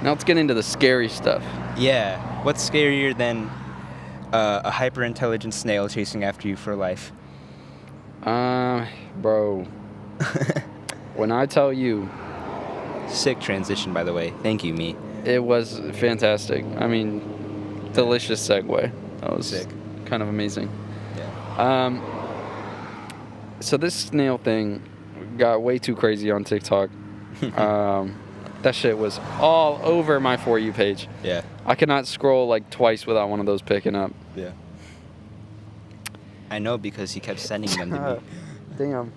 Now let's get into the scary stuff. Yeah. What's scarier than a hyper-intelligent snail chasing after you for life? Bro. When I tell you... Sick transition, by the way. Thank you, me. It was fantastic. I mean, delicious segue. That was sick. Kind of amazing. Yeah. So this snail thing got way too crazy on TikTok. That shit was all over my For You page. Yeah. I could not scroll like twice without one of those picking up. Yeah. I know because he kept sending them to me. Damn.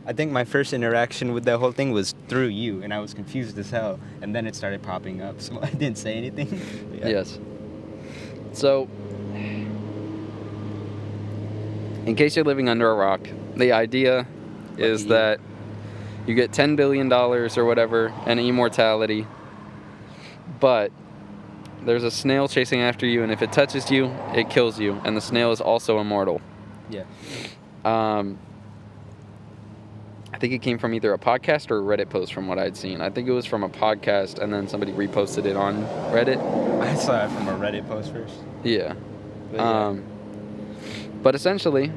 I think my first interaction with that whole thing was through you, and I was confused as hell. And then it started popping up, so I didn't say anything. Yeah. Yes. So, in case you're living under a rock, the idea is that you get $10 billion or whatever and immortality, but there's a snail chasing after you, and if it touches you, it kills you, and the snail is also immortal. Yeah. I think it came from either a podcast or a Reddit post from what I'd seen. I think it was from a podcast, and then somebody reposted it on Reddit. I saw it from a Reddit post first. Yeah. But, but essentially...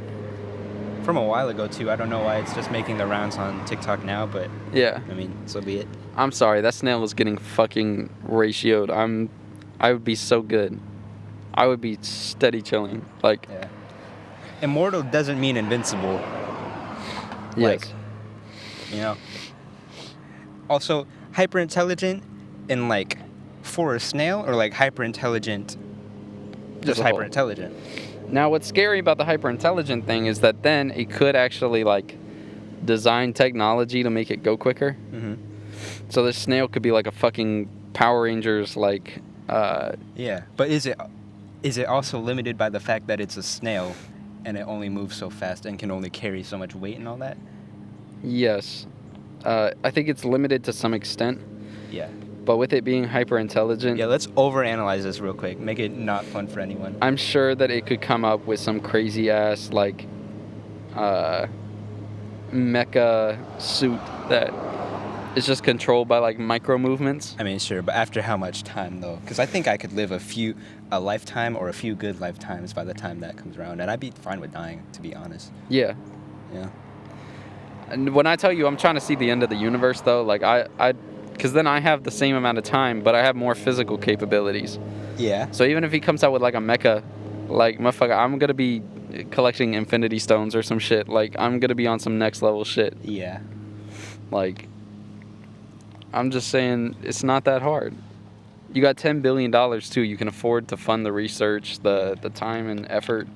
From a while ago, too. I don't know why it's just making the rounds on TikTok now, but... Yeah. I mean, so be it. I'm sorry, that snail was getting fucking ratioed. I would be so good. I would be steady chilling. Like... Yeah. Immortal doesn't mean invincible. Yes. Like, you know. Also, hyper intelligent in like for a snail, or like hyper intelligent, just hyper intelligent. Now, what's scary about the hyper intelligent thing is that then it could actually like design technology to make it go quicker. Mm-hmm. So the snail could be like a fucking Power Rangers like. Yeah, but is it also limited by the fact that it's a snail, and it only moves so fast and can only carry so much weight and all that? Yes. I think it's limited to some extent. Yeah. But with it being hyper intelligent... Yeah, let's overanalyze this real quick. Make it not fun for anyone. I'm sure that it could come up with some crazy ass, like, mecha suit that is just controlled by, like, micro movements. I mean, sure, but after how much time, though? Because I think I could live a lifetime or a few good lifetimes by the time that comes around, and I'd be fine with dying, to be honest. Yeah. Yeah. And when I tell you I'm trying to see the end of the universe, though, like, because then I have the same amount of time, but I have more physical capabilities. Yeah. So even if he comes out with, like, a mecha, like, motherfucker, I'm going to be collecting infinity stones or some shit. Like, I'm going to be on some next level shit. Yeah. Like, I'm just saying it's not that hard. You got $10 billion, too. You can afford to fund the research, the time and effort.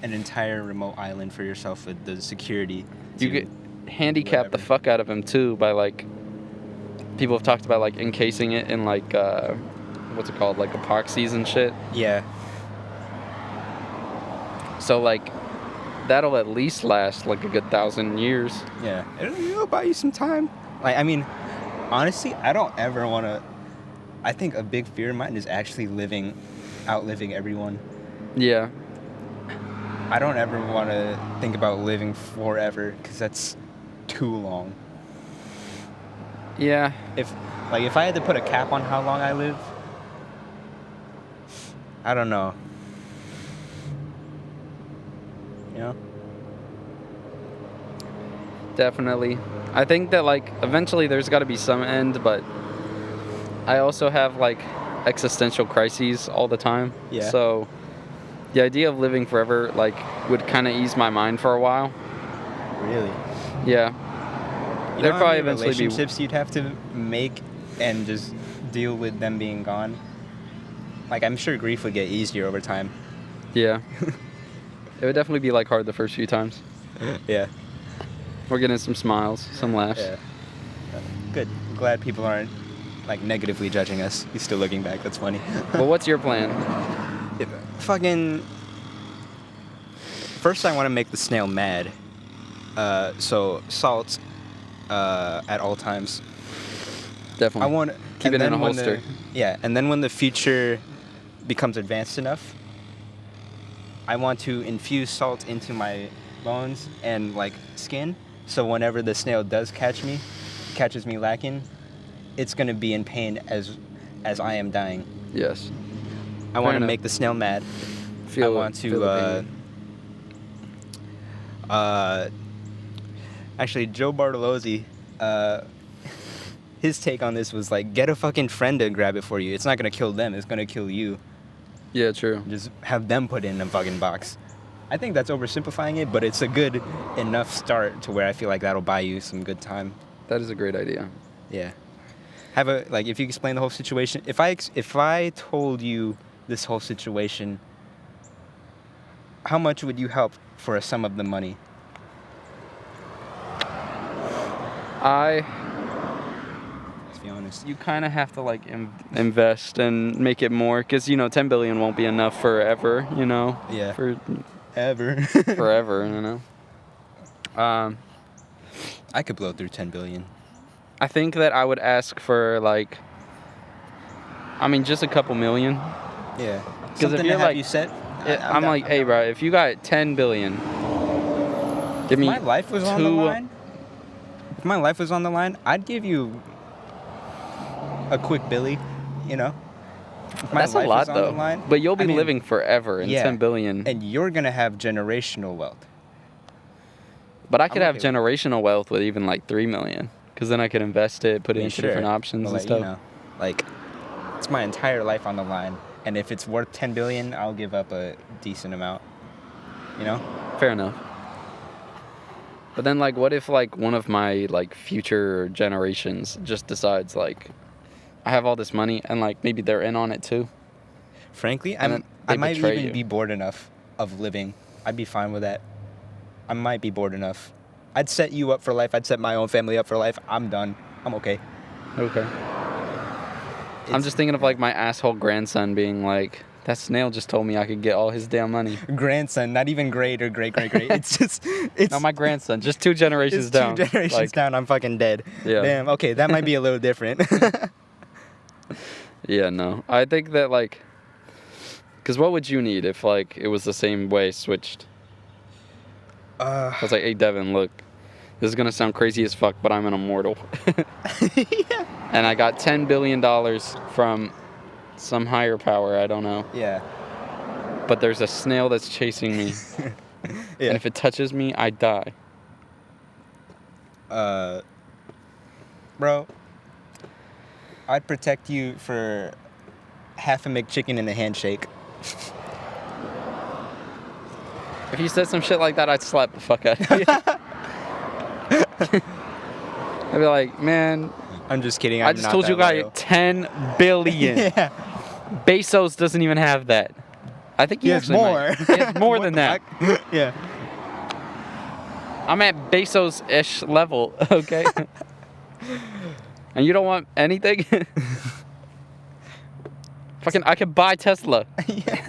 An entire remote island for yourself with the security. You could handicap the fuck out of him, too, by, like... People have talked about, like, encasing it in, like, what's it called? Like, epoxies and shit. Yeah. So, like, that'll at least last, like, a good 1,000 years. Yeah. It'll buy you some time. Like, I mean, honestly, I don't ever want to... I think a big fear of mine is actually outliving everyone. Yeah. I don't ever want to think about living forever, because that's too long. Yeah. If I had to put a cap on how long I live, I don't know. You know? Definitely. I think that, like, eventually there's got to be some end, but I also have, like, existential crises all the time. Yeah. So the idea of living forever, like, would kind of ease my mind for a while. Really? Yeah. There'd probably eventually be relationships you'd have to make and just deal with them being gone. Like, I'm sure grief would get easier over time. Yeah. It would definitely be, like, hard the first few times. Yeah. We're getting some smiles, some laughs. Yeah. Good. I'm glad people aren't, like, negatively judging us. He's still looking back. That's funny. Well, what's your plan? First, I want to make the snail mad. So salt at all times. Definitely. I want keep it in a holster. And then when the future becomes advanced enough, I want to infuse salt into my bones and, like, skin, so whenever the snail does catches me lacking, it's gonna be in pain as as I am dying. Yes. I want to enough. make the snail mad. Feel I want feel the to. pain. Actually, Joe Bartolozzi, his take on this was like, get a fucking friend to grab it for you. It's not gonna kill them. It's gonna kill you. Yeah, true. Just have them put it in a fucking box. I think that's oversimplifying it, but it's a good enough start to where I feel like that'll buy you some good time. That is a great idea. Yeah. Have a like if you explain the whole situation. If I told you this whole situation, how much would you help for a sum of the money? Let's be honest. You kind of have to like invest and make it more, because 10 billion won't be enough forever. Yeah. For Ever. forever. I could blow through 10 billion. I think that I would ask for just a couple million. Yeah. Because if Something you're to have like, you set. I'm like, hey, bro, if you got 10 billion, give me my life was on the line. If my life was on the line, I'd give you a quick Billy, If my That's a life lot was on though. the line, But you'll be I mean, living forever in 10 billion. And you're going to have generational wealth. But I could have okay with generational wealth with even 3 million. Because then I could invest it, put it into different options and stuff. It's my entire life on the line. And if it's worth 10 billion, I'll give up a decent amount. Fair enough. But then, what if, one of my, future generations just decides, I have all this money, and, maybe they're in on it, too? Frankly, And I they might betray even you. be bored enough of living. I'd be fine with that. I might be bored enough. I'd set you up for life. I'd set my own family up for life. I'm done. I'm okay. Okay. I'm just thinking of, my asshole grandson being that snail just told me I could get all his damn money. Grandson, not even great or great. It's No, my grandson, just 2 generations it's down. 2 generations down. I'm fucking dead. Yeah. Damn. Okay, that might be a little different. Yeah, no. I think that, because what would you need if, it was the same way switched? I was like, hey, Devin, look, this is going to sound crazy as fuck, but I'm an immortal. Yeah. And I got $10 billion from some higher power, I don't know. Yeah. But there's a snail that's chasing me. Yeah. And if it touches me, I die. Bro, I'd protect you for half a McChicken and a handshake. If you said some shit like that, I'd slap the fuck out of you. I'd be like, man, I'm just kidding. I just told you I got 10 billion. Yeah. Bezos doesn't even have that. I think he He has actually more. might. He has more What than the that. fuck? Yeah. I'm at Bezos-ish level, okay? And you don't want anything? Fucking, I could buy Tesla. Yeah.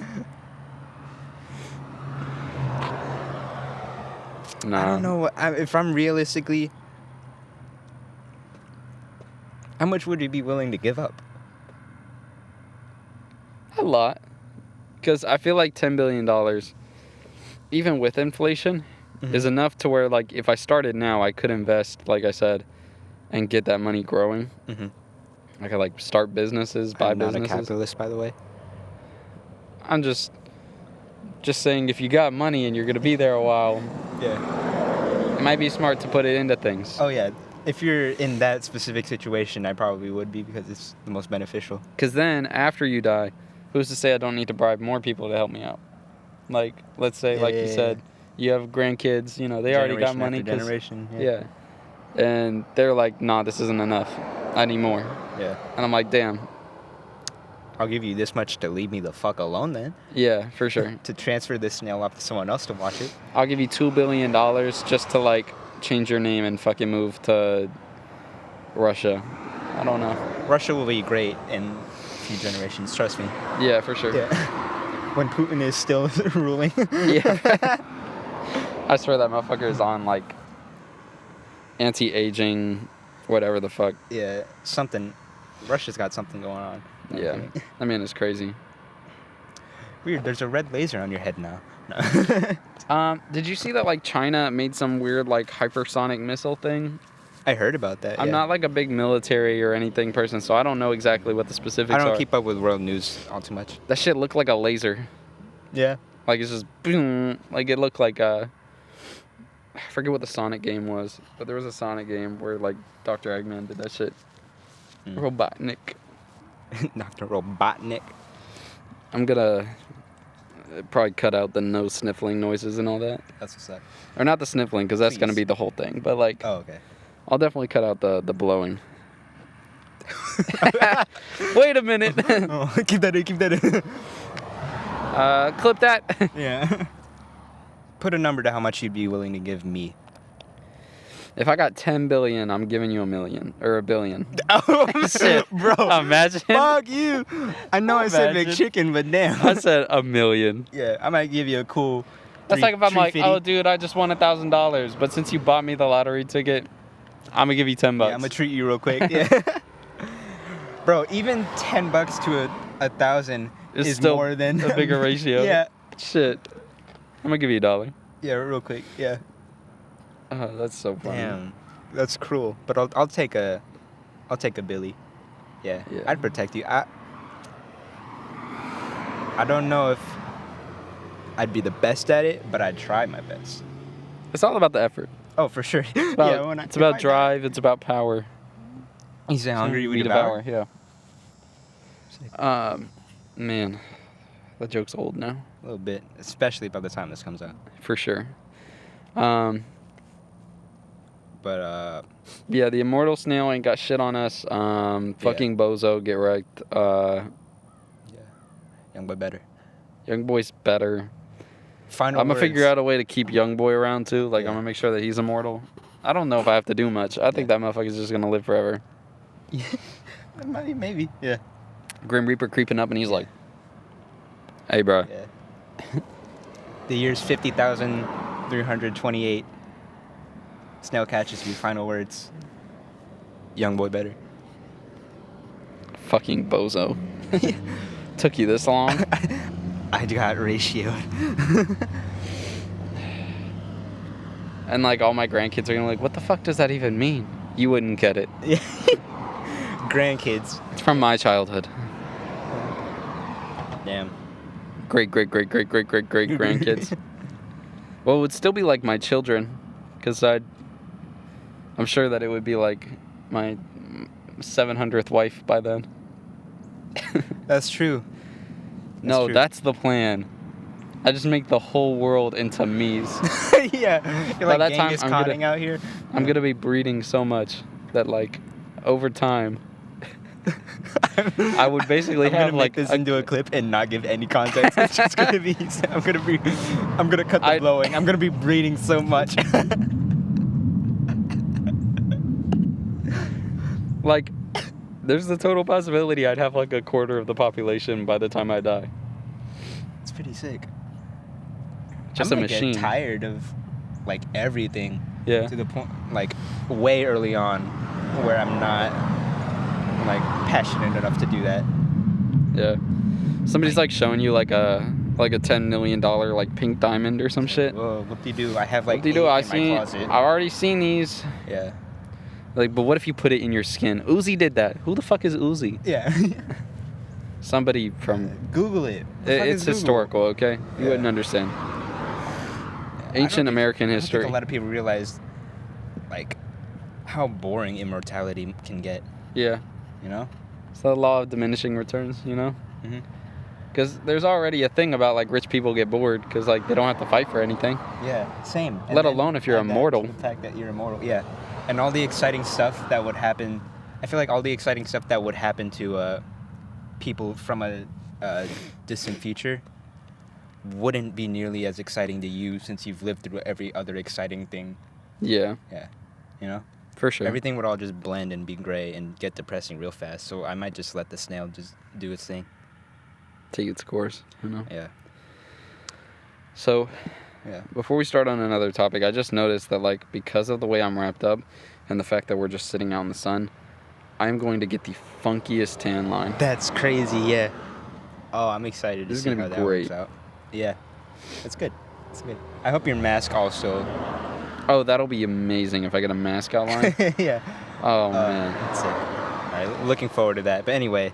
Nah. I don't know if I'm realistically. How much would you be willing to give up? A lot. Because I feel like $10 billion, even with inflation, is enough to where, if I started now, I could invest, like I said, and get that money growing. Mm-hmm. I could, start businesses, buy I'm not businesses. a capitalist, by the way. I'm just saying, if you got money and you're going to be there a while, Yeah. it might be smart to put it into things. Oh, yeah. If you're in that specific situation, I probably would be because it's the most beneficial. Because then, after you die, who's to say I don't need to bribe more people to help me out? Let's say, you said, you have grandkids, they already got money. After generation. Yeah. And they're like, nah, this isn't enough. I need more. Yeah. And I'm like, damn. I'll give you this much to leave me the fuck alone then. Yeah, for sure. To transfer this snail off to someone else to watch it. I'll give you $2 billion just to, change your name and fucking move to Russia. I don't know. Russia will be great in a few generations, trust me. Yeah, for sure. Yeah. When Putin is still ruling. Yeah. I swear that motherfucker is on, anti-aging, whatever the fuck. Yeah, something. Russia's got something going on. Yeah. I mean, it's crazy. Weird, there's a red laser on your head now. No. Did you see that, China made some weird, hypersonic missile thing? I heard about that. I'm yeah. not like a big military or anything person, so I don't know exactly what the specifics I don't are. keep up with world news all too much. That shit looked like a laser. Yeah. Like it's just boom. Like it looked like I forget what the Sonic game was, but there was a Sonic game where like Dr. Eggman did that shit. Robotnik. Dr. Robotnik. I'm gonna probably cut out the no sniffling noises and all that. That's what's up. Or not the sniffling, because that's gonna Please. be the whole thing. But like, Oh, okay. I'll definitely cut out the blowing. Wait a minute. Oh, keep that in. Clip that. Yeah. Put a number to how much you'd be willing to give me. If I got 10 billion, I'm giving you $1 million or $1 billion. Oh, shit, bro. Imagine. Fuck you. I know I said Imagine. McChicken, but damn. I said $1 million. Yeah, I might give you a cool. That's like if I'm like, 350. oh, dude, I just won $1,000, but since you bought me the lottery ticket, I'm gonna give you $10. Yeah, I'm gonna treat you real quick. Yeah. Bro, even $10 to 1,000 It's is still more than a bigger ratio. Yeah. Shit. I'm gonna give you $1. Yeah, real quick. Yeah. Oh, that's so funny. Damn, that's cruel. But I'll take a Billy. Yeah. Yeah. I'd protect you. I don't know if I'd be the best at it, but I'd try my best. It's all about the effort. Oh, for sure. It's about, yeah, it's about drive. It's about power. You say hungry, we devour. Yeah. Man, that joke's old now. A little bit, especially by the time this comes out. For sure. But Yeah, the immortal snail ain't got shit on us. Fucking bozo, get wrecked. yeah, young boy better. Young boy's better. Final I'm gonna words. figure out a way to keep young boy around too. Like Yeah. I'm gonna make sure that he's immortal. I don't know if I have to do much. I think that motherfucker's just gonna live forever. Yeah. Maybe. Yeah. Grim Reaper creeping up and he's like, "Hey, bro." Yeah. The year's 50,328. Snail catches you. Final words. Young boy better. Fucking bozo. Took you this long? I got ratioed. And like all my grandkids are gonna be like, what the fuck does that even mean? You wouldn't get it. Yeah. Grandkids. It's from my childhood. Damn. Great grandkids. Well, it would still be like my children, because I'm sure that it would be like my 700th wife by then. That's true. No, true. that's the plan. I just make the whole world into me's. Yeah. You're By like that time, Genghis I'm Khaning out here. I'm gonna be breeding so much that like over time I would basically I'm have gonna like make this into a clip and not give any context. It's just gonna be. I'm gonna cut the blowing. I'm gonna be breeding so much. like there's the total possibility I'd have like a quarter of the population by the time I die. It's pretty sick. Just I'm a gonna machine. get tired of like everything. Yeah. To the point, like way early on, where I'm not like passionate enough to do that. Yeah. Somebody's like showing you like a $10 million like pink diamond or some shit. Whoa, what do you do? I have like What do you do? eight in my closet. I've already seen these. Yeah. Like, but what if you put it in your skin? Uzi did that. Who the fuck is Uzi? Yeah. Somebody from. Google it. The fuck It's is Google? historical, okay? You Yeah. wouldn't understand. I Ancient don't American I don't history. think a lot of people realize, like, how boring immortality can get. Yeah. You know? It's the law of diminishing returns, you know? Mhm. Because there's already a thing about like rich people get bored because like they don't have to fight for anything. Yeah. Same. Let alone if you're add that to immortal. The fact that you're immortal. Yeah. And all the exciting stuff that would happen. I feel like all the exciting stuff that would happen to people from a distant future wouldn't be nearly as exciting to you since you've lived through every other exciting thing. Yeah, Yeah. You know? for sure. Everything would all just blend and be gray and get depressing real fast. So I might just let the snail just do its thing. Take its course, you know? Yeah. So, Yeah. before we start on another topic, I just noticed that like because of the way I'm wrapped up and the fact that we're just sitting out in the sun, I'm going to get the funkiest tan line. That's crazy, yeah. Oh, I'm excited to This is see gonna how be that great. works out. Yeah. That's good. That's good. I hope your mask also Oh, that'll be amazing if I get a mascot line. Yeah. Oh man. That's it. All right, looking forward to that. But anyway,